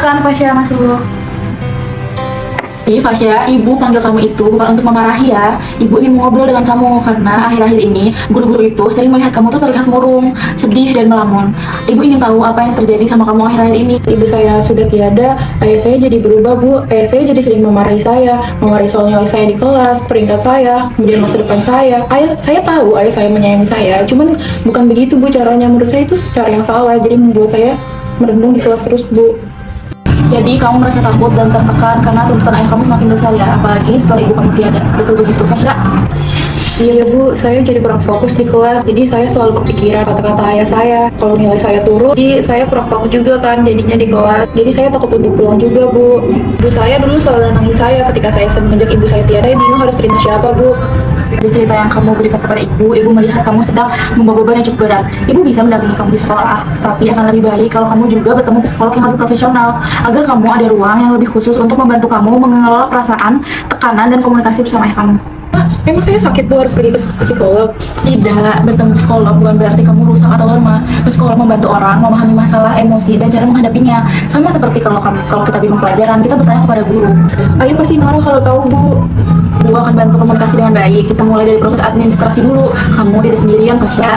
Silakan Fasya masuk. Fasya, ibu panggil kamu itu bukan untuk memarahi ya. Ibu ingin ngobrol dengan kamu karena akhir-akhir ini guru-guru itu sering melihat kamu tuh terlihat murung, sedih dan melamun. Ibu ingin tahu apa yang terjadi sama kamu akhir-akhir ini. Ibu saya sudah tiada, ayah saya jadi berubah Bu. Ayah saya jadi sering memarahi saya, memarahi soal nilai saya di kelas, peringkat saya, kemudian masa depan saya. Saya tahu ayah saya menyayangi saya, cuman bukan begitu Bu caranya. Menurut saya itu cara yang salah, jadi membuat saya merenung di kelas terus Bu. Jadi kamu merasa takut dan tertekan karena tuntutan ayah kamu semakin besar ya, apalagi setelah ibu kamu tiada. Betul begitu, Fasya? Iya ya Bu, saya jadi kurang fokus di kelas, jadi saya selalu kepikiran kata-kata ayah saya. Kalau nilai saya turun, jadi saya kurang fokus juga kan jadinya di kelas. Jadi saya takut untuk pulang juga Bu. Ibu saya dulu selalu nangis saya ketika saya semenjak ibu saya tiada, bingung harus terima siapa Bu. Dari cerita yang kamu berikan kepada ibu melihat kamu sedang membawa beban yang cukup berat. Ibu bisa mendampingi kamu di sekolah, tapi akan lebih baik kalau kamu juga bertemu psikolog yang lebih profesional, agar kamu ada ruang yang lebih khusus untuk membantu kamu mengelola perasaan, tekanan, dan komunikasi bersama ayah kamu. Emang saya sakit Bu harus pergi ke psikolog? Tidak, bertemu psikolog bukan berarti kamu rusak atau lemah. Psikolog membantu orang memahami masalah, emosi, dan cara menghadapinya. Sama seperti kalau kita bingung pelajaran, kita bertanya kepada guru. Ayah pasti marah kalau tahu Bu. Bu akan bantu komunikasi dengan baik. Kita mulai dari proses administrasi dulu. Kamu tidak sendirian, Fasya.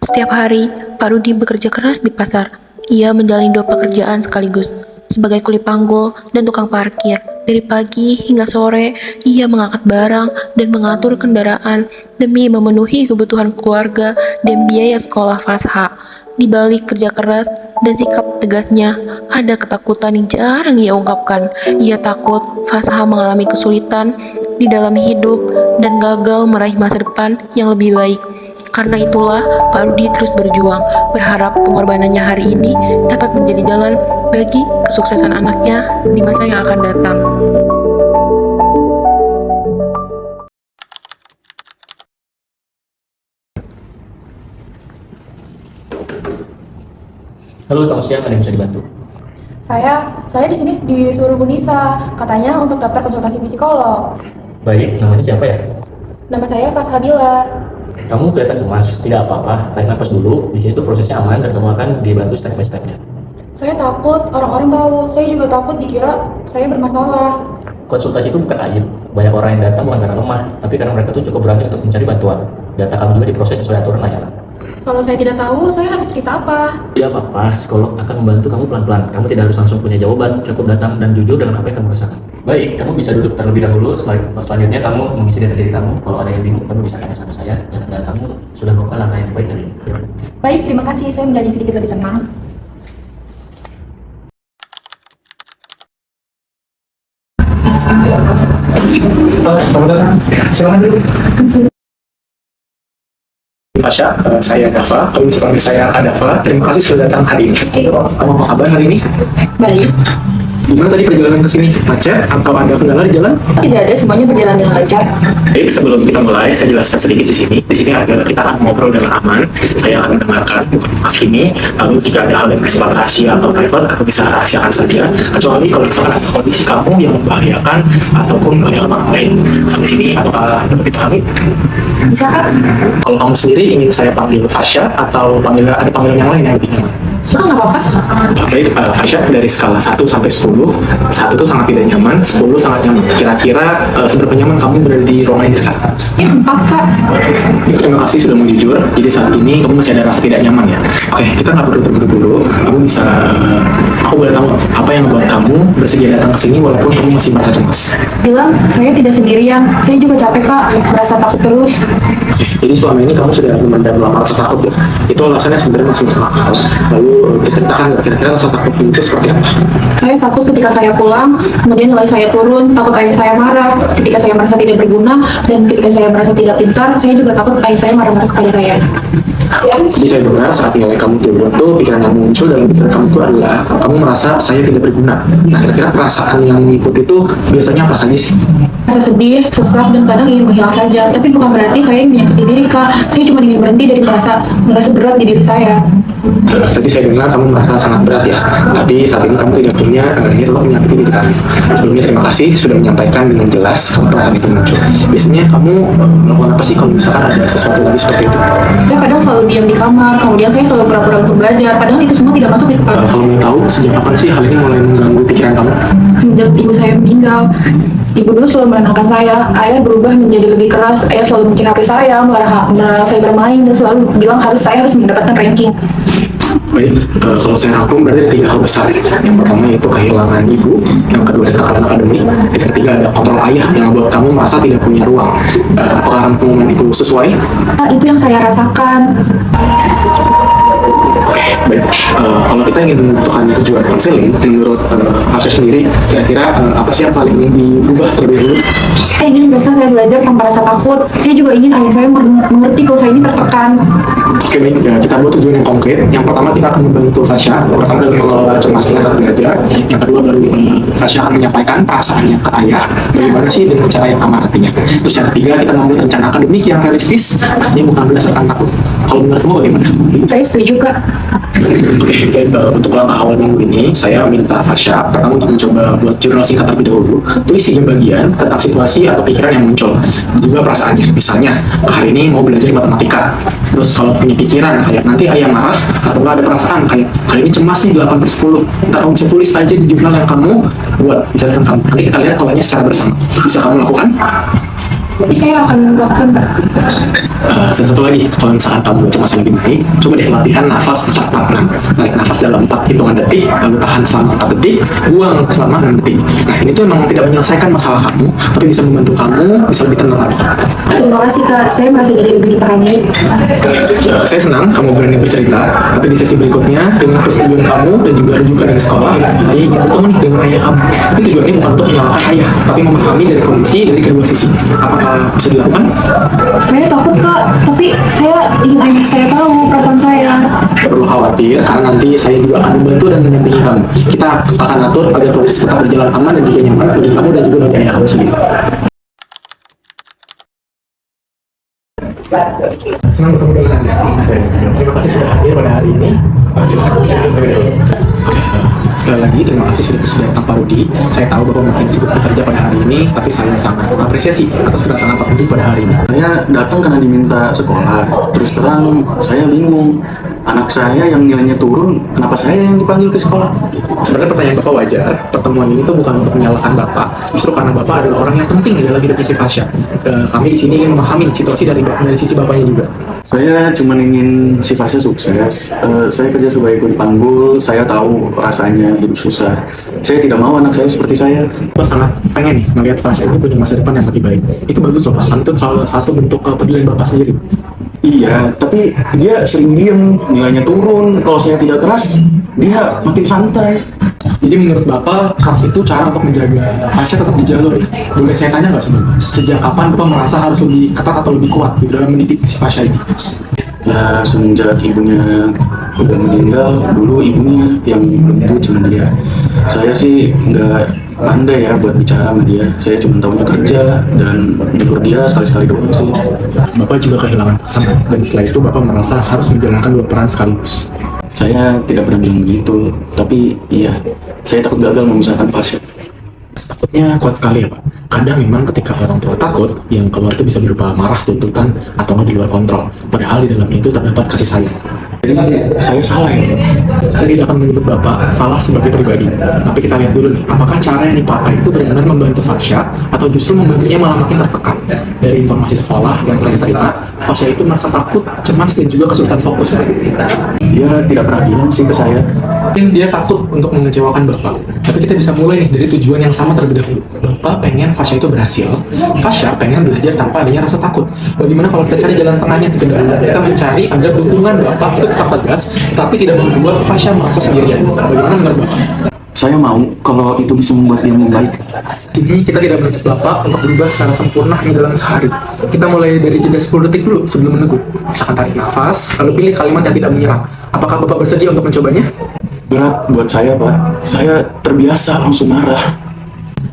Setiap hari, Pak Rudi bekerja keras di pasar. Ia menjalani 2 pekerjaan sekaligus, sebagai kuli panggul dan tukang parkir. Dari pagi hingga sore, ia mengangkat barang dan mengatur kendaraan demi memenuhi kebutuhan keluarga dan biaya sekolah Fasha. Di balik kerja keras dan sikap tegasnya, ada ketakutan yang jarang ia ungkapkan. Ia takut Fasha mengalami kesulitan di dalam hidup dan gagal meraih masa depan yang lebih baik. Karena itulah Pak Rudi terus berjuang, berharap pengorbanannya hari ini dapat menjadi jalan bagi kesuksesan anaknya di masa yang akan datang. Halo, selamat siang. Ada yang bisa dibantu? Saya di sini disuruh Bu Nisa, katanya untuk daftar konsultasi psikolog. Baik, namanya siapa ya? Nama saya Fasha Bila. Kamu kelihatan cemas, tidak apa-apa. Tarik nafas dulu. Di sini tuh prosesnya aman dan kamu akan dibantu step by stepnya. Saya takut orang-orang tahu. Saya juga takut dikira saya bermasalah. Konsultasi itu bukan aib. Banyak orang yang datang bukan karena lemah, tapi karena mereka tuh cukup berani untuk mencari bantuan. Data kamu juga diproses sesuai aturan layanan. Kalau saya tidak tahu, saya harus cerita apa? Tidak apa-apa, psikolog akan membantu kamu pelan-pelan. Kamu tidak harus langsung punya jawaban, cukup datang dan jujur dengan apa yang kamu rasakan. Baik, kamu bisa duduk terlebih dahulu. Selanjutnya kamu mengisi data diri kamu. Kalau ada yang bingung, kamu bisa tanya sama saya. Dan kamu sudah melakukan langkah yang terbaik hari ini. Baik, terima kasih. Saya menjadi sedikit lebih tenang. Selamat datang. Silakan duduk. Fasya, saya Dava. Kamu bisa panggil saya Adava. Terima kasih sudah datang hari ini. Kamu apa kabar hari ini? Baik. Gimana tadi perjalanan ke sini? Macet atau ada kendala di jalan? Tidak ada, semuanya berjalan dengan lancar. Baik, sebelum kita mulai, saya jelaskan sedikit di sini. Di sini ada kita akan ngobrol dengan aman. Saya akan mendengarkan maaf ini. Lalu jika ada hal yang bersifat rahasia atau private, aku bisa rahasiakan saja. Kecuali kalau misalkan ada kondisi kamu yang membahayakan ataupun yang orang lain sampai sini atau dapat dipahami. Bisa kan? Kalau kamu sendiri ingin saya panggil Fasya atau ada panggilan yang lain yang lebih nyaman? Nggak apa-apa. Baik, Fasya, dari skala 1 sampai 10, 1 itu sangat tidak nyaman, 10 sangat nyaman. Kira-kira seberapa nyaman kamu berada di ruangan ini sekarang? Ya, 4 Kak. Terima kasih sudah mau jujur. Jadi saat ini kamu masih ada rasa tidak nyaman ya? Oke, kita nggak perlu terburu-buru. Kamu bisa, aku boleh tahu apa yang membuat kamu bersedia datang ke sini walaupun kamu masih merasa cemas? Bilang, saya tidak sendirian. Saya juga capek Kak, merasa takut terus. Jadi selama ini kamu sudah memendam lama rasa takut ya? Itu alasannya sebenarnya masih masuk akal. Lalu ceritakan kira-kira rasa takut itu seperti apa? Saya takut ketika saya pulang, kemudian nilai saya turun, takut ayah saya marah, ketika saya merasa tidak berguna, dan ketika saya merasa tidak pintar, saya juga takut ayah saya marah-marah kepada saya. Jadi saya dengar saat nilai kamu turun tuh pikiran yang muncul dalam pikiran kamu itu adalah kamu merasa saya tidak berguna. Nah, kira-kira perasaan yang mengikuti itu biasanya apa saja sih? Rasa sedih, sesak, dan kadang ingin menghilang saja. Tapi bukan berarti saya ingin menyakiti diri Kak. Saya cuma ingin berhenti dari merasa berat di diri saya. Tadi saya dengar kamu merasa sangat berat ya, tapi saat ini kamu tidak punya ini tetap menyakiti diri kamu. Sebelumnya terima kasih sudah menyampaikan dengan jelas kalau perasaan itu muncul. Biasanya kamu melakukan apa sih kalau misalkan ada sesuatu lagi seperti itu? Saya kadang selalu diam di kamar, kemudian saya selalu pura-pura untuk belajar, padahal itu semua tidak masuk di kepala. Kalau mau tahu sejak kapan sih hal ini mulai mengganggu pikiran kamu? Sejak ibu saya meninggal, ibu dulu selalu menenangkan saya, ayah berubah menjadi lebih keras, ayah selalu mencari HP saya, melarang saya bermain, dan selalu bilang saya harus mendapatkan ranking. Baik, kalau saya rangkum berarti ada 3 hal besar. Yang pertama yaitu kehilangan ibu, yang kedua ada tekanan akademik, dan yang ketiga ada kontrol ayah yang membuat kamu merasa tidak punya ruang. Apakah pengumuman itu sesuai? Itu yang saya rasakan. Oke, baik. Kalau kita ingin menentukan tujuan konseling, menurut Fasya sendiri, kira-kira apa sih yang paling ingin diubah terlebih dahulu? Saya ingin bisa saya belajar tanpa rasa takut. Saya juga ingin ayah saya mengerti kalau saya ini tertekan. Oke, baik. Kita buat tujuan yang konkret. Yang pertama kita akan membantu Fasya. Pertama dalam mengelola cemasnya saat belajar. Yang kedua baru Fasya akan menyampaikan perasaannya ke ayah. Bagaimana sih dengan cara yang aman artinya. Terus yang ketiga kita membuat rencana akademik yang realistis. Pastinya bukan berdasarkan takut. Kalau menurut kamu bagaimana? Saya setuju, Kak. Oke, baik. Untuk langkah awal minggu ini, saya minta Fasya pertama untuk mencoba buat jurnal singkat terlebih dahulu. Tulis 3 bagian tentang situasi atau pikiran yang muncul, dan juga perasaannya. Misalnya, hari ini mau belajar matematika. Terus kalau punya pikiran kayak nanti ayah marah, atau nggak ada perasaan kayak hari ini cemas nih 8/10. Ntar kamu bisa tulis aja di jurnal yang kamu buat, misalkan kamu. Nanti kita lihat polanya secara bersama. Bisa kamu lakukan? Tapi saya akan melakukan, Kak. Dan satu lagi, kalau misalkan kamu cemas lebih naik, coba deh latihan nafas 4-4-6. Tarik nafas dalam 4 hitungan detik, lalu tahan selama 4 detik, buang selama 6 detik. Nah, ini tuh emang tidak menyelesaikan masalah kamu, tapi bisa membantu kamu bisa lebih tenang lagi. Terima kasih, Kak. Saya merasa jadi lebih dipahami. Saya senang kamu berani bercerita, tapi di sesi berikutnya, dengan persetujuan kamu dan juga rujukan dari sekolah, saya ingin bertemu nih dengan ayah kamu. Tapi tujuannya bukan untuk menyalahkan ayah, tapi memahami dari kondisi dari kedua sisi. Apakah bisa dilakukan? Saya takut, Kak. Tapi saya ingin ayah saya tahu perasaan saya. Tidak perlu khawatir, karena nanti saya juga akan membantu dan mendampingi kamu. Kita akan atur agar proses tetap berjalan aman dan juga nyaman bagi kamu dan juga bagi ayah kamu sendiri. Senang bertemu dengan Anda. Terima kasih sudah hadir pada hari ini. Silakan bisa terlebih dahulu. Sekali lagi terima kasih sudah bersedia datang Pak Rudi. Saya tahu Bapak mungkin sibuk bekerja pada hari ini, tapi saya sangat mengapresiasi atas kedatangan Pak Rudi pada hari ini. Saya datang karena diminta sekolah. Terus terang, saya bingung. Anak saya yang nilainya turun, kenapa saya yang dipanggil ke sekolah? Sebenarnya pertanyaan Bapak wajar. Pertemuan ini tuh bukan untuk menyalahkan Bapak, justru karena Bapak adalah orang yang penting di dalam hidupnya si Fasya. Kami di sini ingin memahami situasi dari sisi Bapaknya juga. Saya cuma ingin si Fasya sukses. Saya kerja sebagai kuli panggul, saya tahu rasanya hidup susah. Saya tidak mau anak saya seperti saya. Bapak sangat pengen nih melihat Fasya ini punya masa depan yang lebih baik. Itu bagus loh Pak, karena itu salah satu bentuk kepedulian Bapak sendiri. Iya, tapi dia sering diem, nilainya turun. Kalau saya tidak keras, dia makin santai. Jadi menurut Bapak, keras itu cara untuk menjaga Fasya tetap di jalur. Boleh saya tanya nggak sebenarnya? Sejak kapan Bapak merasa harus lebih ketat atau lebih kuat gitu dalam mendidik si Fasya ini? Ya, semenjak ibunya udah meninggal, dulu ibunya yang lembut sama dia. Saya sih nggak pandai ya buat bicara sama dia. Saya cuma tahunya kerja dan negur dia sekali-sekali doang sih. Bapak juga kehilangan pasangan, dan setelah itu Bapak merasa harus menjalankan 2 peran sekaligus. Saya tidak pernah bilang begitu, tapi iya, saya takut gagal memisahkan pasien. Takutnya kuat sekali ya Pak. Kadang memang ketika orang tua takut, yang keluar itu bisa berupa marah, tuntutan, atau nggak di luar kontrol. Padahal di dalamnya itu terdapat kasih sayang. Jadi saya salah ya, Pak? Saya tidak akan menyebut Bapak salah sebagai pribadi. Tapi kita lihat dulu nih, apakah cara yang dipakai itu benar-benar membantu Fasya, atau justru membantunya malah makin tertekan. Dari informasi sekolah yang saya terima, Fasya itu merasa takut, cemas, dan juga kesulitan fokus. Dia tidak pernah bilang sih ke saya. Mungkin dia takut untuk mengecewakan Bapak. Tapi kita bisa mulai nih dari tujuan yang sama terlebih dahulu. Bapak pengen Fasya itu berhasil. Fasya pengen belajar tanpa adanya rasa takut. Bagaimana kalau kita cari jalan tengahnya terlebih dahulu? Kita mencari agar dukungan Bapak itu tetap tegas, tapi tidak membuat Fasya merasa sendirian. Bagaimana menurut Bapak? Saya mau kalau itu bisa membuat dia membaik. Sini kita tidak menuntut Bapak untuk berubah secara sempurna hanya dalam sehari. Kita mulai dari jeda 10 detik dulu sebelum menegur. Misalkan tarik nafas, lalu pilih kalimat yang tidak menyerang. Apakah Bapak bersedia untuk mencobanya? Berat buat saya, Pak. Saya terbiasa langsung marah.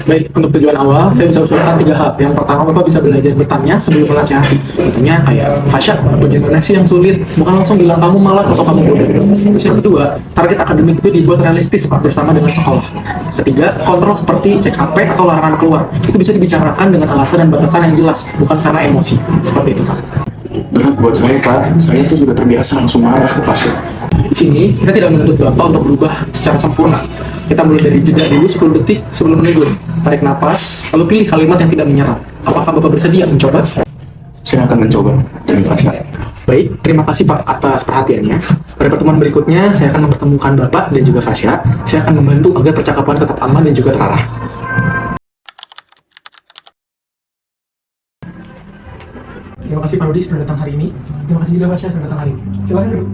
Baik, untuk tujuan awal, saya bisa usulkan 3 hal. Yang pertama, Bapak bisa belajar bertanya sebelum menasihati. Contohnya kayak, Fasya, bagaimana sih yang sulit? Bukan langsung bilang kamu malas atau kamu bodoh. Terus yang kedua, target akademik itu dibuat realistis Pak, bersama dengan sekolah. Ketiga, kontrol seperti cek HP atau larangan keluar. Itu bisa dibicarakan dengan alasan dan batasan yang jelas, bukan karena emosi. Seperti itu Pak. Berat buat saya Pak, saya tuh sudah terbiasa langsung marah ke pasien. Di sini, kita tidak menuntut Bapak untuk berubah secara sempurna. Kita mulai dari jeda dulu 10 detik sebelum menegur. Tarik napas, lalu pilih kalimat yang tidak menyerang. Apakah Bapak bersedia mencoba? Saya akan mencoba demi Fasya. Baik, terima kasih Pak atas perhatiannya. Pada pertemuan berikutnya, saya akan mempertemukan Bapak dan juga Fasya. Saya akan membantu agar percakapan tetap aman dan juga terarah. Terima kasih Pak Rudi sudah datang hari ini. Terima kasih juga Fasya sudah datang hari ini. Silakan duduk.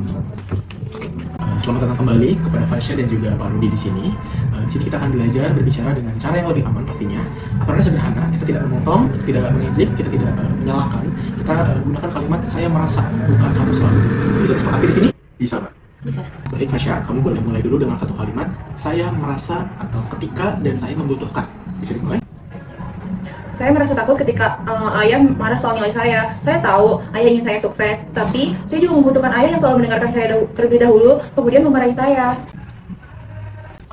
Selamat datang kembali kepada Fasya dan juga Pak Rudi di sini. Di sini kita akan belajar berbicara dengan cara yang lebih aman pastinya. Aturannya sederhana, kita tidak memotong, kita tidak mengejek, kita tidak menyalahkan. Kita gunakan kalimat saya merasa, bukan kamu selalu. Bisa disepakati di sini? Bisa Pak. Bisa. Baik Fasya, kamu boleh mulai dulu dengan satu kalimat. Saya merasa atau ketika dan saya membutuhkan. Bisa dimulai? Saya merasa takut ketika ayah marah soal nilai saya. Saya tahu ayah ingin saya sukses, tapi saya juga membutuhkan ayah yang selalu mendengarkan saya terlebih dahulu, kemudian memarahi saya.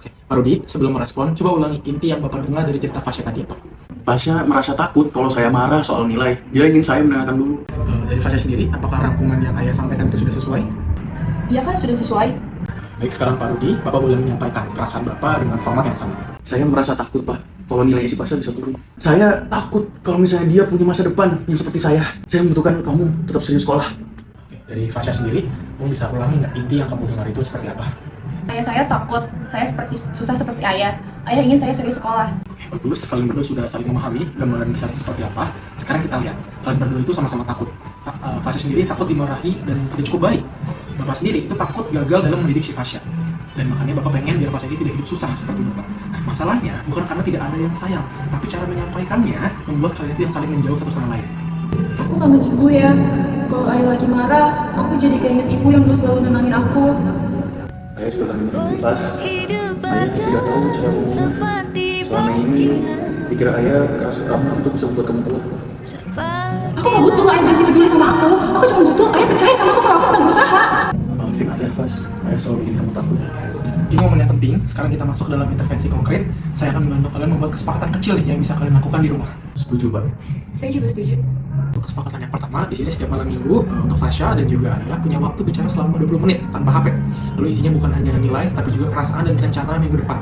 Oke, Pak Rudi, sebelum merespon, coba ulangi inti yang Bapak dengar dari cerita Fasya tadi apa? Fasya merasa takut kalau saya marah soal nilai. Dia ingin saya mendengarkan dulu. Dari Fasya sendiri, apakah rangkuman yang ayah sampaikan itu sudah sesuai? Iya kan, sudah sesuai. Baik, sekarang Pak Rudi, Bapak boleh menyampaikan perasaan Bapak dengan format yang sama. Saya merasa takut Pak, kalau nilai si Fasya bisa turun. Saya takut kalau misalnya dia punya masa depan yang seperti saya. Saya membutuhkan kamu tetap serius sekolah. Oke, dari Fasya sendiri, kamu bisa ulangi nggak inti yang kamu dengar itu seperti apa? Ayah saya takut saya susah seperti ayah. Ayah ingin saya serius sekolah. Oke, bagus. Kalian berdua sudah saling memahami gambaran besar itu seperti apa. Sekarang kita lihat, kalian berdua itu sama-sama takut. Fasya sendiri takut dimarahi dan tidak cukup baik. Bapak sendiri itu takut gagal dalam mendidik si Fasya. Dan makanya Bapak pengen biar Fasya ini tidak hidup susah seperti Bapak. Nah, masalahnya bukan karena tidak ada yang sayang, tapi cara menyampaikannya membuat kalian itu yang saling menjauh satu sama lain. Aku kangen ibu ya. Kalau ayah lagi marah, aku jadi keinget ibu yang dulu selalu nenangin aku. Ayah sudah mengerti Fas. Ayah tidak tahu cara ngomongnya. Selama ini, dikira ayah keras ke kamu untuk bisa membuat kamu kuat. Aku gak butuh ayah berhenti peduli sama aku. Aku cuma butuh ayah percaya sama aku kalau aku sedang berusaha. Maafin ayah Fas. Ayah selalu bikin kamu takut. Ini momen yang penting. Sekarang kita masuk ke dalam intervensi konkret. Saya akan membantu kalian membuat kesepakatan kecil nih yang bisa kalian lakukan di rumah. Setuju Pak. Saya juga setuju. Untuk kesepakatan yang pertama, di sini setiap malam minggu untuk Fasya dan juga Ayah punya waktu bicara selama 20 menit tanpa HP. Lalu isinya bukan hanya nilai, tapi juga perasaan dan rencana minggu depan.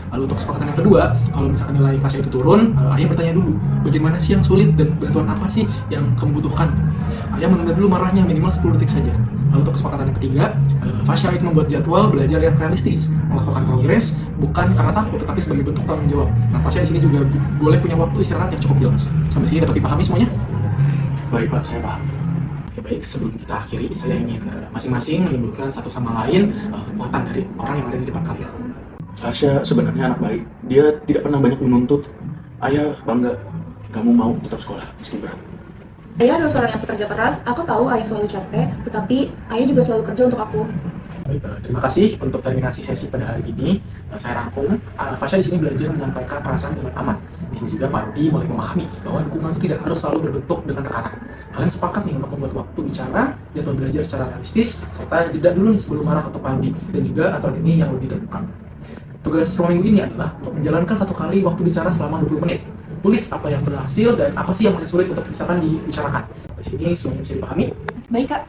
Lalu untuk kesepakatan yang kedua, kalau misalkan nilai Fasya itu turun, Ayah bertanya dulu, bagaimana sih yang sulit dan bantuan apa sih yang kamu butuhkan? Ayah menunda dulu marahnya minimal 10 detik saja. Lalu untuk kesepakatan yang ketiga, Fasya itu membuat jadwal belajar yang realistis, melakukan progres bukan karena takut, tetapi sebagai bentuk tanggung jawab. Nah, Fasya di sini juga boleh punya waktu istirahat yang cukup jelas. Sampai sini dapat dipahami semuanya? Baik Pak, saya paham. Oke, baik, sebelum kita akhiri, saya ingin masing-masing menyebutkan satu sama lain kekuatan dari orang yang ada di depan kalian. Fasya sebenarnya anak baik. Dia tidak pernah banyak menuntut. Ayah bangga kamu mau tetap sekolah meski berat. Ayah adalah seorang yang pekerja keras. Aku tahu ayah selalu capek, tetapi ayah juga selalu kerja untuk aku. Baik, terima kasih untuk terminasi sesi pada hari ini. Saya rangkum, Fasya di sini belajar menyampaikan perasaan dengan aman. Di sini juga Pak Rudi mulai memahami bahwa dukungan itu tidak harus selalu berbentuk dengan tekanan. Kalian sepakat nih untuk membuat waktu bicara, jadwal belajar secara realistis, serta jeda dulu nih sebelum marah atau Pak Rudi, dan juga aturan ini yang lebih terbuka. Tugas ruang minggu ini adalah untuk menjalankan satu kali waktu bicara selama 20 menit. Tulis apa yang berhasil dan apa sih yang masih sulit untuk misalkan dibicarakan. Di sini semuanya bisa dipahami. Baik Kak.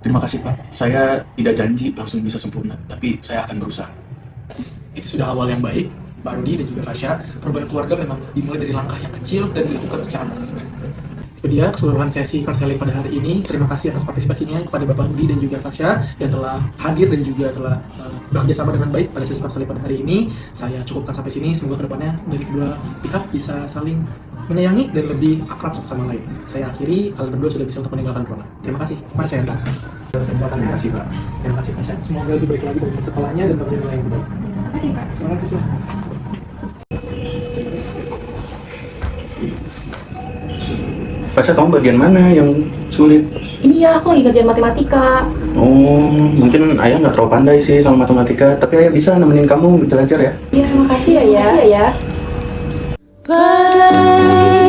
Terima kasih Pak. Saya tidak janji langsung bisa sempurna, tapi saya akan berusaha. Itu sudah awal yang baik. Pak Rudi dan juga Fasya, perubahan keluarga memang dimulai dari langkah yang kecil dan dilakukan secara konsisten. Itu dia keseluruhan sesi konseling pada hari ini. Terima kasih atas partisipasinya kepada Bapak Rudi dan juga Fasya yang telah hadir dan juga telah bekerja sama dengan baik pada sesi konseling pada hari ini. Saya cukupkan sampai sini. Semoga kedepannya dari kedua pihak bisa saling menyayangi dan lebih akrab satu sama lain. Saya akhiri, kalian berdua sudah bisa untuk meninggalkan ruangan. Terima kasih. Mari saya antar. Terima kasih Pak. Terima kasih Fasya. Semoga lebih baik lagi dari sekolahnya dan bagi nilai yang terbaik. Terima kasih Kak. Terima kasih semua. Fasya, kamu bagian mana yang sulit? Ini ya, aku lagi kerjaan matematika. Oh, mungkin ayah nggak terlalu pandai sih sama matematika, tapi ayah bisa nemenin kamu belajar ya. Iya, terima kasih ya. badai